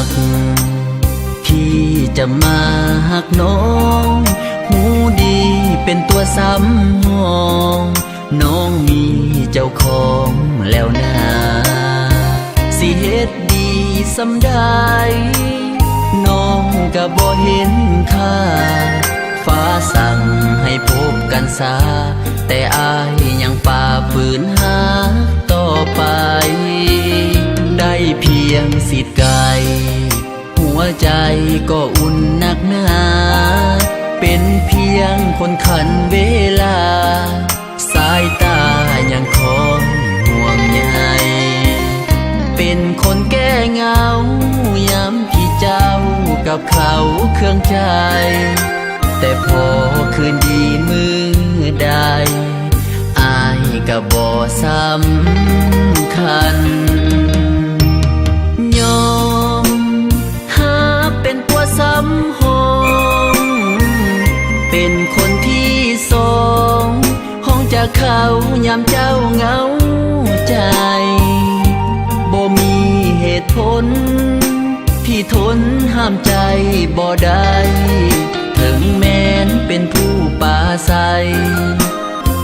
กพี่จะมาหักน้องหูดีเป็นตัวซ้ำห้องน้องมีเจ้าของแล้วนะสิเฮ็ดดีสำได้น้องก็บ่เห็นค่าฟ้าสั่งให้พบกันซาแต่อายยังฝ่าฝืนหาต่อไปได้เพียงสิทธิ์กายหัวใจก็อุ่นนักหนาเป็นเพียงคนขันเวลาสายตายังคอยห่วงใยเป็นคนแก้เหงาย้ำพี่เจ้ากับเขาเครื่องใจแต่พอคืนดีมือใดอายก็บ่สำคัญยอมหาเป็นตัวซ้ำห้องเป็นคนที่สองห้องจากเขายามเจ้าเหงาใจบ่มีเหตุผลที่ทนห้ามใจบ่ได้ถึงแม้นเป็นผู้ป่าใส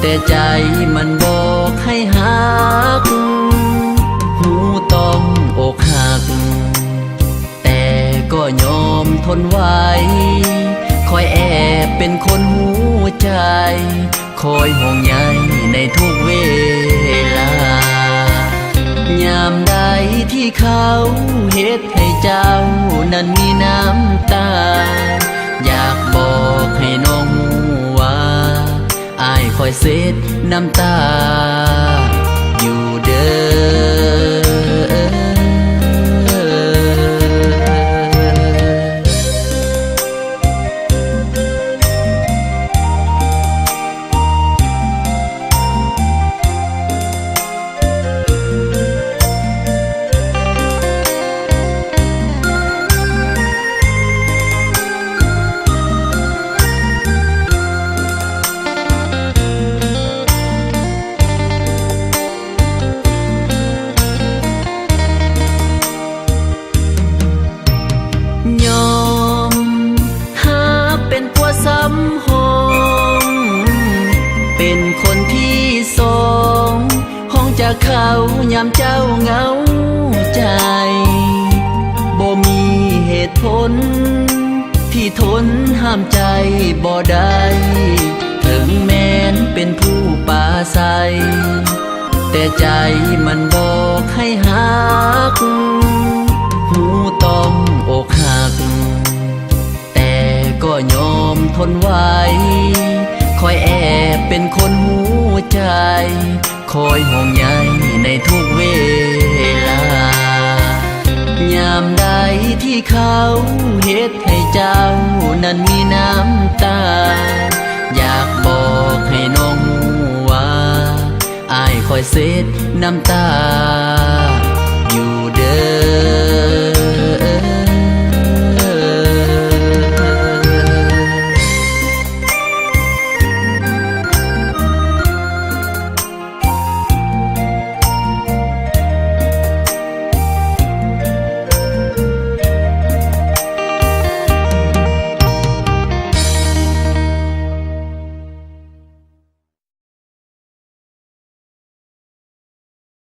แต่ใจมันบอกให้หักหูต้องอกหักแต่ก็ยอมทนไว้คอยแอบเป็นคนหูใจคอยห่วงใยในทุกเวลายามใดที่เขาเฮ็ดให้เจ้านั้นมีน้ำตาอยากบอกให้น้องหูว่าอายคอยเซ็ดน้ำตาอยู่เด้อยอมหาเป็นตัวซ้ำห้องเป็นคนที่สองห้องจากเขายามเจ้าเหงาใจบ่มีเหตุผลที่ทนห้ามใจบ่ได้ถึงแม้นเป็นผู้ป่าใสแต่ใจมันบอกให้หักหูต้องอกหักแต่ก็ยอมทนไว้คอยแอบเป็นคนหูใจคอยห่วงใยในทุกเวลายามใดที่เขาเฮ็ดให้เจ้านั้นมีน้ำตาอยากบอกให้น้องหูว่าอายคอยเซ็ดน้ำตา